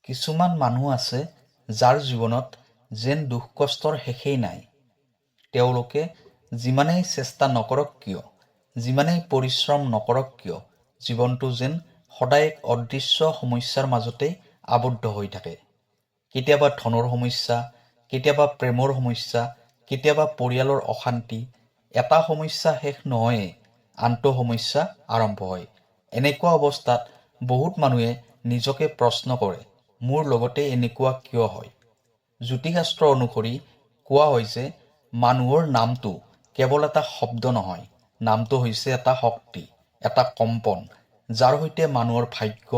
কিছুমান মানুহ আছে যাৰ জীৱনত যেন দুখ কষ্টৰ শেষেই নাই। তেওঁলোকে যিমানেই চেষ্টা নকৰক কিয়, যিমানেই পৰিশ্ৰম নকৰক কিয়, জীৱনটো যেন সদায় এক অদৃশ্য সমস্যাৰ মাজতেই আবদ্ধ হৈ থাকে। কেতিয়াবা ধনৰ সমস্যা, কেতিয়াবা প্ৰেমৰ সমস্যা, কেতিয়াবা পৰিয়ালৰ অশান্তি। এটা সমস্যা শেষ নহয়ে আনটো সমস্যা আৰম্ভ হয়। এনেকুৱা অৱস্থাত বহুত মানুহে নিজকে প্ৰশ্ন কৰে, মোৰ লগতে এনেকুৱা কিয় হয়? জ্যোতিষশাস্ত্ৰ অনুসৰি কোৱা হৈছে মানুহৰ নামটো কেৱল এটা শব্দ নহয়, নামটো হৈছে এটা শক্তি, এটা কম্পন, যাৰ সৈতে মানুহৰ ভাগ্য,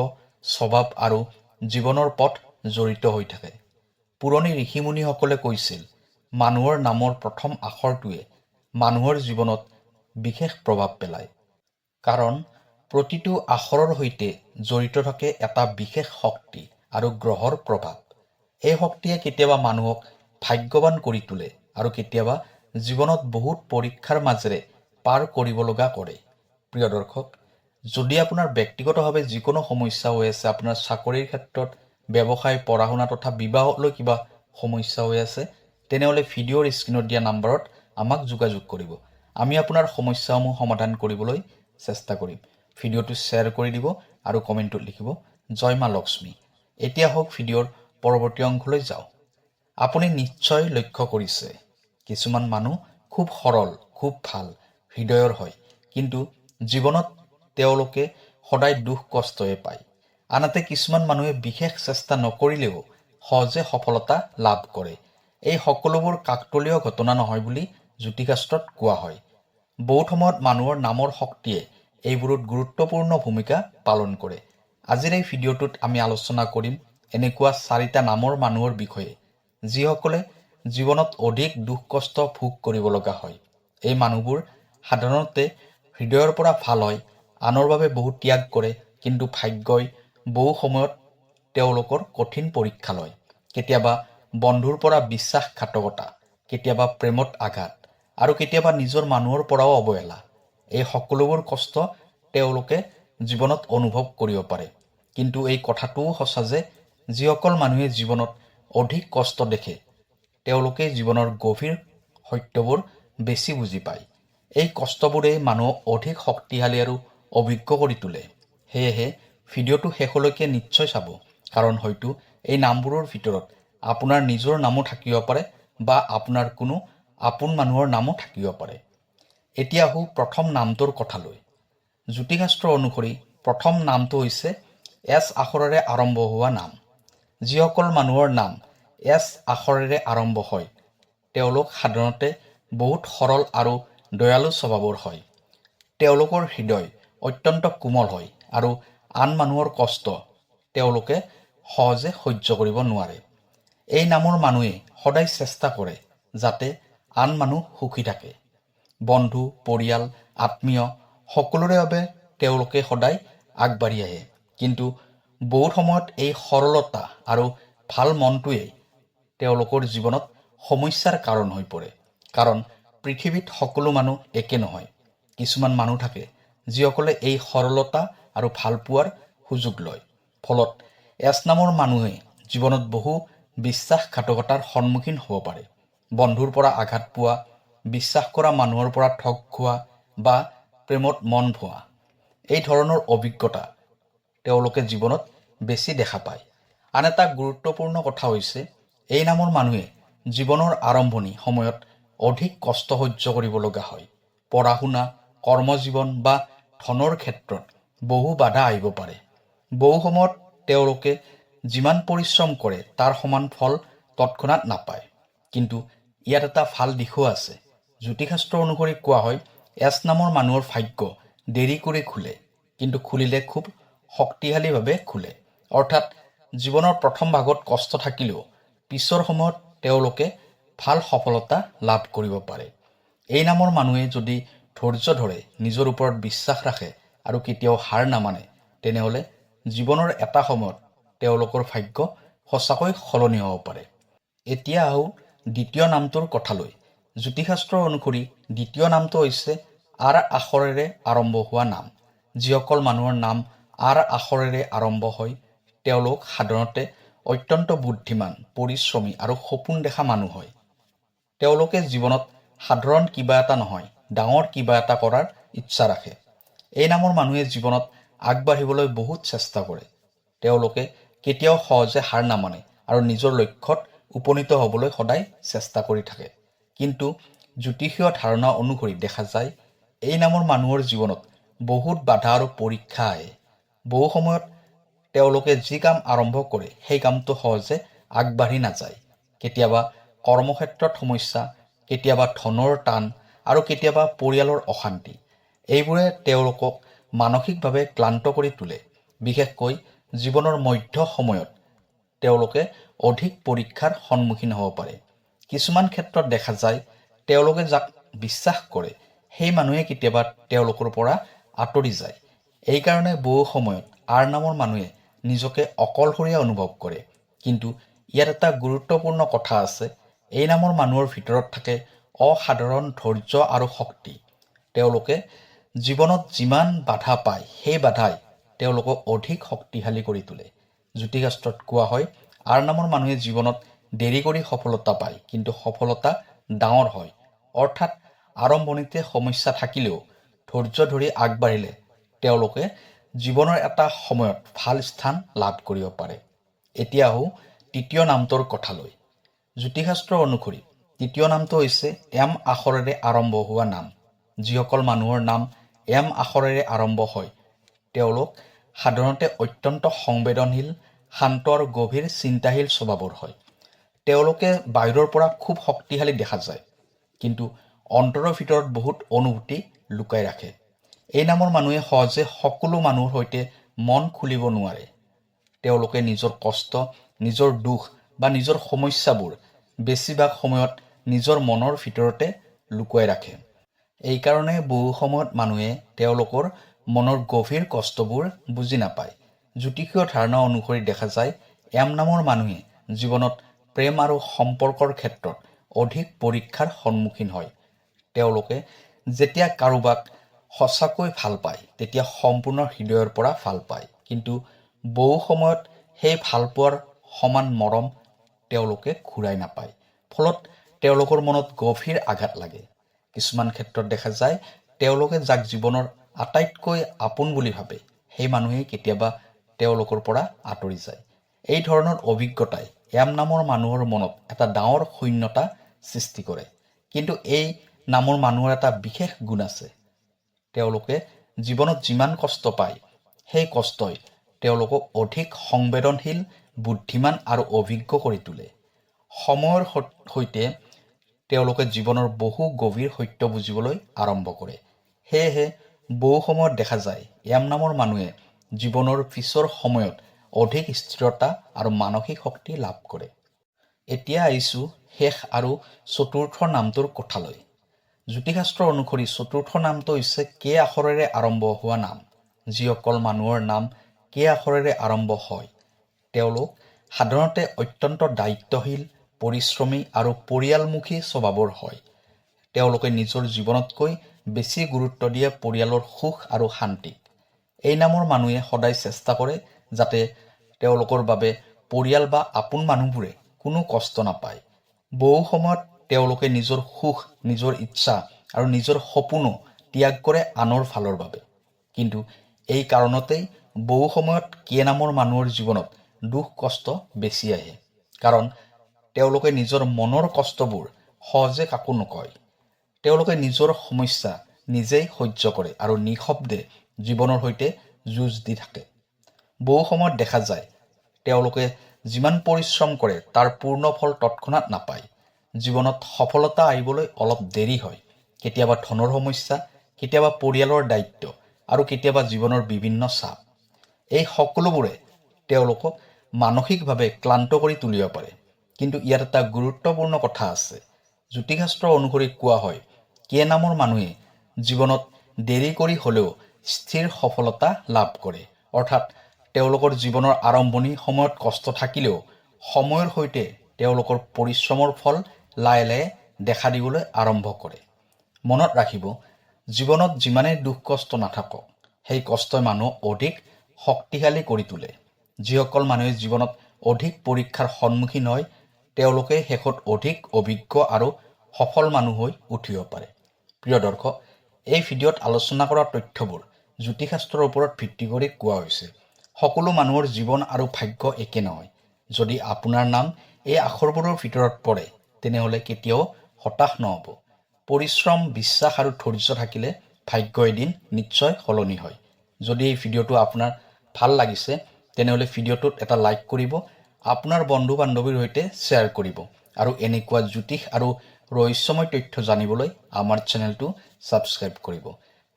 স্বভাৱ আৰু জীৱনৰ পথ জড়িত হৈ থাকে। পুৰণি ঋষিমুনিসকলে কৈছিল, মানুহৰ নামৰ প্ৰথম আখৰটোৱে মানুহৰ জীৱনত বিশেষ প্ৰভাৱ পেলায়। কাৰণ প্ৰতিটো আখৰৰ সৈতে জড়িত থাকে এটা বিশেষ শক্তি আৰু গ্ৰহৰ প্ৰভাৱ। এই শক্তিয়ে কেতিয়াবা মানুহক ভাগ্যৱান কৰি তোলে আৰু কেতিয়াবা জীৱনত বহুত পৰীক্ষাৰ মাজেৰে পাৰ কৰিব লগা কৰে। প্ৰিয় দৰ্শক, যদি আপোনাৰ ব্যক্তিগতভাৱে যিকোনো সমস্যা হৈ আছে, আপোনাৰ চাকৰিৰ ক্ষেত্ৰত, ব্যৱসায়, পঢ়া শুনা তথা বিবাহলৈ কিবা সমস্যা হৈ আছে, তেনেহ'লে ভিডিঅ'ৰ স্ক্ৰীণত দিয়া নম্বৰত আমাক যোগাযোগ কৰিব। আমি আপোনাৰ সমস্যাসমূহ সমাধান কৰিবলৈ চেষ্টা কৰিম। ভিডিঅ'টো শ্বেয়াৰ কৰি দিব আৰু কমেণ্টত লিখিব, জয় মা লক্ষ্মী। এতিয়া হওক ভিডিঅ'ৰ পৰৱৰ্তী অংশলৈ যাওঁ। আপুনি নিশ্চয় লক্ষ্য কৰিছে, কিছুমান মানুহ খুব সৰল, খুব ভাল হৃদয়ৰ হয়, কিন্তু জীৱনত তেওঁলোকে সদায় দুখ কষ্টহে পায়। আনহাতে কিছুমান মানুহে বিশেষ চেষ্টা নকৰিলেও সহজে সফলতা লাভ কৰে। এই সকলোবোৰ কাকতলীয় ঘটনা নহয় বুলি জ্যোতিষশাস্ত্ৰত কোৱা হয়। বহুত সময়ত মানুহৰ নামৰ শক্তিয়ে এইবোৰত গুৰুত্বপূৰ্ণ ভূমিকা পালন কৰে। আজিৰ এই ভিডিঅ'টোত আমি আলোচনা কৰিম এনেকুৱা 4টা নামৰ মানুহৰ বিষয়ে, যিসকলে জীৱনত অধিক দুখ কষ্ট ভোগ কৰিব লগা হয়। এই মানুহবোৰ সাধাৰণতে হৃদয়ৰ পৰা ভাল হয়, আনৰ বাবে বহু ত্যাগ কৰে, কিন্তু ভাগ্যই বহু সময়ত তেওঁলোকৰ কঠিন পৰীক্ষা লয়। কেতিয়াবা বন্ধুৰ পৰা বিশ্বাসঘাতকতা, কেতিয়াবা প্ৰেমত আঘাত আৰু কেতিয়াবা নিজৰ মানুহৰ পৰাও অৱহেলা। এই সকলোবোৰ কষ্ট তেওঁলোকে জীৱনত অনুভৱ কৰিব পাৰে। কিন্তু এই কথাটোও সঁচা যে যিসকল মানুহে জীৱনত অধিক কষ্ট দেখে, তেওঁলোকে জীৱনৰ গভীৰ সত্যবোৰ বেছি বুজি পায়। এই কষ্টবোৰেই মানুহক অধিক শক্তিশালী আৰু অভিজ্ঞ কৰি তোলে। সেয়েহে ভিডিঅ'টো শেষলৈকে নিশ্চয় চাব, কাৰণ হয়তো এই নামবোৰৰ ভিতৰত আপোনাৰ নিজৰ নামো থাকিব পাৰে বা আপোনাৰ কোনো আপোন মানুহৰ নামো থাকিব পাৰে। এতিয়া আহোঁ প্ৰথম নামটোৰ কথালৈ। জ্যোতিষশাস্ত্ৰ অনুসৰি প্ৰথম নামটো হৈছে এছ আখৰেৰে আৰম্ভ হোৱা নাম। যিসকল মানুহৰ নাম এছ আখৰেৰে আৰম্ভ হয়, তেওঁলোক সাধাৰণতে বহুত সৰল আৰু দয়ালু স্বভাৱৰ হয়। তেওঁলোকৰ হৃদয় অত্যন্ত কোমল হয় আৰু আন মানুহৰ কষ্ট তেওঁলোকে সহজে সহ্য কৰিব নোৱাৰে। এই নামৰ মানুহে সদায় চেষ্টা কৰে যাতে আন মানুহ সুখী থাকে। বন্ধু, পৰিয়াল, আত্মীয় সকলোৰে বাবে তেওঁলোকে সদায় আগবাঢ়ি আহে। কিন্তু বহুত সময়ত এই সৰলতা আৰু ভাল মনটোৱেই তেওঁলোকৰ জীৱনত সমস্যাৰ কাৰণ হৈ পৰে। কাৰণ পৃথিৱীত সকলো মানুহ একে নহয়। কিছুমান মানুহ থাকে যিসকলে এই সৰলতা আৰু ভালপোৱাৰ সুযোগ লয়। ফলত এছ নামৰ মানুহে জীৱনত বহু বিশ্বাসঘাতকতাৰ সন্মুখীন হ'ব পাৰে। বন্ধুৰ পৰা আঘাত পোৱা, বিশ্বাস কৰা মানুহৰ পৰা ঠগ খোৱা বা প্ৰেমত মন ভোৱা, এই ধৰণৰ অভিজ্ঞতা তেওঁলোকে জীৱনত বেছি দেখা পায়। আন এটা গুৰুত্বপূৰ্ণ কথা হৈছে, এই নামৰ মানুহে জীৱনৰ আৰম্ভণি সময়ত অধিক কষ্ট সহ্য কৰিব লগা হয়। পঢ়া শুনা, কৰ্মজীৱন বা ধনৰ ক্ষেত্ৰত বহু বাধা আহিব পাৰে। বহু সময়ত তেওঁলোকে যিমান পৰিশ্ৰম কৰে তাৰ সমান ফল তৎক্ষণাত নাপায়। কিন্তু ইয়াত এটা ভাল দিশো আছে। জ্যোতিষশাস্ত্ৰ অনুসৰি কোৱা হয়, এছ নামৰ মানুহৰ ভাগ্য দেৰি কৰি খোলে, কিন্তু খুলিলে খুব শক্তিশালীভাৱে খোলে। অৰ্থাৎ জীৱনৰ প্ৰথম ভাগত কষ্ট থাকিলেও পিছৰ সময়ত তেওঁলোকে ভাল সফলতা লাভ কৰিব পাৰে। এই নামৰ মানুহে যদি ধৈৰ্য ধৰে, নিজৰ ওপৰত বিশ্বাস ৰাখে আৰু কেতিয়াও হাৰ নামানে, তেনেহ'লে জীৱনৰ এটা সময়ত তেওঁলোকৰ ভাগ্য সঁচাকৈ সলনি হ'ব পাৰে। এতিয়া আহোঁ দ্বিতীয় নামটোৰ কথালৈ। জ্যোতিষশাস্ত্ৰ অনুসৰি দ্বিতীয় নামটো হৈছে আৰ আখৰেৰে আৰম্ভ হোৱা নাম। যিসকল মানুহৰ নাম আৰ আখৰেৰে আৰম্ভ হয়, তেওঁলোক সাধাৰণতে অত্যন্ত বুদ্ধিমান, পৰিশ্ৰমী আৰু সপোন দেখা মানুহ হয়। তেওঁলোকে জীৱনত সাধাৰণ কিবা এটা নহয়, ডাঙৰ কিবা এটা কৰাৰ ইচ্ছা ৰাখে। এই নামৰ মানুহে জীৱনত আগবাঢ়িবলৈ বহুত চেষ্টা কৰে। তেওঁলোকে কেতিয়াও সহজে হাৰ নামানে আৰু নিজৰ লক্ষ্যত উপনীত হ'বলৈ সদায় চেষ্টা কৰি থাকে। কিন্তু জ্যোতিষীয় ধাৰণা অনুসৰি দেখা যায়, এই নামৰ মানুহৰ জীৱনত বহুত বাধা আৰু পৰীক্ষা আহে। বহু সময়ত তেওঁলোকে যি কাম আৰম্ভ কৰে সেই কামটো সহজে আগবাঢ়ি নাযায়। কেতিয়াবা কৰ্মক্ষেত্ৰত সমস্যা, কেতিয়াবা ধনৰ টান আৰু কেতিয়াবা পৰিয়ালৰ অশান্তি। এইবোৰে তেওঁলোকক মানসিকভাৱে ক্লান্ত কৰি তোলে। বিশেষকৈ জীৱনৰ মধ্য সময়ত তেওঁলোকে অধিক পৰীক্ষাৰ সন্মুখীন হ'ব পাৰে। কিছুমান ক্ষেত্ৰত দেখা যায়, তেওঁলোকে যাক বিশ্বাস কৰে সেই মানুহে কেতিয়াবা তেওঁলোকৰ পৰা আঁতৰি যায়। এইকাৰণে বহু সময়ত আৰ নামৰ মানুহে নিজকে অকলশৰীয়া অনুভৱ কৰে। কিন্তু ইয়াত এটা গুৰুত্বপূৰ্ণ কথা আছে। এই নামৰ মানুহৰ ভিতৰত থাকে অসাধাৰণ ধৈৰ্য আৰু শক্তি। তেওঁলোকে জীৱনত যিমান বাধা পায় সেই বাধাই তেওঁলোকক অধিক শক্তিশালী কৰি তোলে। জ্যোতিষশাস্ত্ৰত কোৱা হয়, আৰ নামৰ মানুহে জীৱনত দেৰি কৰি সফলতা পায়, কিন্তু সফলতা ডাঙৰ হয়। অৰ্থাৎ আৰম্ভণিতে সমস্যা থাকিলেও ধৈৰ্য ধৰি আগবাঢ়িলে তেওঁলোকে জীৱনৰ এটা সময়ত ভাল স্থান লাভ কৰিব পাৰে। এতিয়া আহোঁ তৃতীয় নামটোৰ কথালৈ। জ্যোতিষশাস্ত্ৰ অনুসৰি তৃতীয় নামটো হৈছে এম আখৰেৰে আৰম্ভ হোৱা নাম। যিসকল মানুহৰ নাম এম আখৰেৰে আৰম্ভ হয় তেওঁলোক সাধাৰণতে অত্যন্ত সংবেদনশীল, শান্ত আৰু গভীৰ চিন্তাশীল স্বভাৱৰ হয়। তেওঁলোকে বাহিৰৰ পৰা খুব শক্তিশালী দেখা যায়, কিন্তু অন্তৰৰ ভিতৰত বহুত অনুভূতি লুকাই ৰাখে। এই নামৰ মানুহে সহজে সকলো মানুহৰ সৈতে মন খুলিব নোৱাৰে। তেওঁলোকে নিজৰ কষ্ট, নিজৰ দুখ বা নিজৰ সমস্যাবোৰ বেছিভাগ সময়ত নিজৰ মনৰ ভিতৰতে লুকুৱাই ৰাখে। এইকাৰণে বহু সময়ত মানুহে তেওঁলোকৰ মনৰ গভীৰ কষ্টবোৰ বুজি নাপায়। জ্যোতিষীয় ধাৰণা অনুসৰি দেখা যায়, এম নামৰ মানুহে জীৱনত প্ৰেম আৰু সম্পৰ্কৰ ক্ষেত্ৰত অধিক পৰীক্ষাৰ সন্মুখীন হয়। তেওঁলোকে যেতিয়া কাৰোবাক সঁচাকৈ ভাল পায় তেতিয়া সম্পূৰ্ণ হৃদয়ৰ পৰা ভাল পায়। কিন্তু বহু সময়ত সেই ভালপোৱাৰ সমান মৰম তেওঁলোকে ঘূৰাই নাপায়। ফলত তেওঁলোকৰ মনত গভীৰ আঘাত লাগে। কিছুমান ক্ষেত্ৰত দেখা যায়, তেওঁলোকে যাক জীৱনৰ আটাইতকৈ আপোন বুলি ভাবে সেই মানুহেই কেতিয়াবা তেওঁলোকৰ পৰা আঁতৰি যায়। এই ধৰণৰ অভিজ্ঞতাই এম নামৰ মানুহৰ মনত এটা ডাঙৰ শূন্যতা সৃষ্টি কৰে। কিন্তু এই নামৰ মানুহৰ এটা বিশেষ গুণ আছে। তেওঁলোকে জীৱনত যিমান কষ্ট পায় সেই কষ্টই তেওঁলোকক অধিক সংবেদনশীল, বুদ্ধিমান আৰু অভিজ্ঞ কৰি তোলে। সময়ৰ সৈতে তেওঁলোকে জীৱনৰ বহু গভীৰ সত্য বুজিবলৈ আৰম্ভ কৰে। সেয়েহে বহু সময়ত দেখা যায়, এম নামৰ মানুহে জীৱনৰ পিছৰ সময়ত অধিক স্থিৰতা আৰু মানসিক শক্তি লাভ কৰে। এতিয়া আহিছোঁ শেষ আৰু চতুৰ্থ নামটোৰ কথালৈ। জ্যোতিষশাস্ত্ৰ অনুসৰি চতুৰ্থ নামটো হৈছে কে আখৰেৰে আৰম্ভ হোৱা নাম। যিসকল মানুহৰ নাম কে আখৰেৰে আৰম্ভ হয় তেওঁলোক সাধাৰণতে অত্যন্ত দায়িত্বশীল, পৰিশ্ৰমী আৰু পৰিয়ালমুখী স্বভাৱৰ হয়। তেওঁলোকে নিজৰ জীৱনতকৈ বেছি গুৰুত্ব দিয়ে পৰিয়ালৰ সুখ আৰু শান্তিক। এই নামৰ মানুহে সদায় চেষ্টা কৰে যাতে তেওঁলোকৰ বাবে পৰিয়াল বা আপোন মানুহবোৰে কোনো কষ্ট নাপায়। বহু সময়ত তেওঁলোকে নিজৰ সুখ, নিজৰ ইচ্ছা আৰু নিজৰ সপোনো ত্যাগ কৰে আনৰ ভালৰ বাবে। কিন্তু এই কাৰণতেই বহু সময়ত কে নামৰ মানুহৰ জীৱনত দুখ কষ্ট বেছি আহে। কাৰণ তেওঁলোকে নিজৰ মনৰ কষ্টবোৰ সহজে কাকো নকয়। তেওঁলোকে নিজৰ সমস্যা নিজেই সহ্য কৰে আৰু নিঃশব্দে জীৱনৰ সৈতে যুঁজ দি থাকে। বহু সময়ত দেখা যায়, তেওঁলোকে যিমান পৰিশ্ৰম কৰে তাৰ পূৰ্ণ ফল তৎক্ষণাত নাপায়। জীৱনত সফলতা আহিবলৈ অলপ দেৰি হয়। কেতিয়াবা ধনৰ সমস্যা, কেতিয়াবা পৰিয়ালৰ দায়িত্ব আৰু কেতিয়াবা জীৱনৰ বিভিন্ন চাপ। এই সকলোবোৰে তেওঁলোকক মানসিকভাৱে ক্লান্ত কৰি তুলিব পাৰে। কিন্তু ইয়াত এটা গুৰুত্বপূৰ্ণ কথা আছে। জ্যোতিষশাস্ত্ৰ অনুসৰি কোৱা হয়, কে নামৰ মানুহে জীৱনত দেৰি কৰি হ'লেও স্থিৰ সফলতা লাভ কৰে। অৰ্থাৎ তেওঁলোকৰ জীৱনৰ আৰম্ভণি সময়ত কষ্ট থাকিলেও সময়ৰ সৈতে তেওঁলোকৰ পৰিশ্ৰমৰ ফল লাহে লাহে দেখা দিবলৈ আৰম্ভ কৰে। মনত ৰাখিব, জীৱনত যিমানেই দুখ কষ্ট নাথাকক সেই কষ্টই মানুহক অধিক শক্তিশালী কৰি তোলে। যিসকল মানুহে জীৱনত অধিক পৰীক্ষাৰ সন্মুখীন হয় তেওঁলোকে শেষত অধিক অভিজ্ঞ আৰু সফল মানুহ হৈ উঠিব পাৰে। প্ৰিয় দৰ্শক, এই ভিডিঅ'ত আলোচনা কৰা তথ্যবোৰ জ্যোতিষশাস্ত্ৰৰ ওপৰত ভিত্তি কৰি কোৱা হৈছে। সকলো মানুহৰ জীৱন আৰু ভাগ্য একে নহয়। যদি আপোনাৰ নাম এই আখৰবোৰৰ ভিতৰত পৰে তেনেহ'লে কেতিয়াও হতাশ নহ'ব। পৰিশ্ৰম, বিশ্বাস আৰু ধৈৰ্য থাকিলে ভাগ্য এদিন নিশ্চয় সলনি হয়। যদি এই ভিডিঅ'টো আপোনাৰ ভাল লাগিছে তেনেহ'লে ভিডিঅ'টোত এটা লাইক কৰিব, আপোনাৰ বন্ধু বান্ধৱীৰ সৈতে শ্বেয়াৰ কৰিব আৰু এনেকুৱা জ্যোতিষ আৰু ৰহস্যময় তথ্য জানিবলৈ আমাৰ চেনেলটো ছাবস্ক্ৰাইব কৰিব।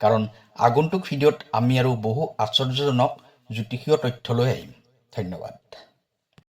কাৰণ আগন্তুক ভিডিঅ'ত আমি আৰু বহু আশ্চৰ্যজনক জ্যোতিষীয় তথ্য লৈ আহিম। ধন্যবাদ।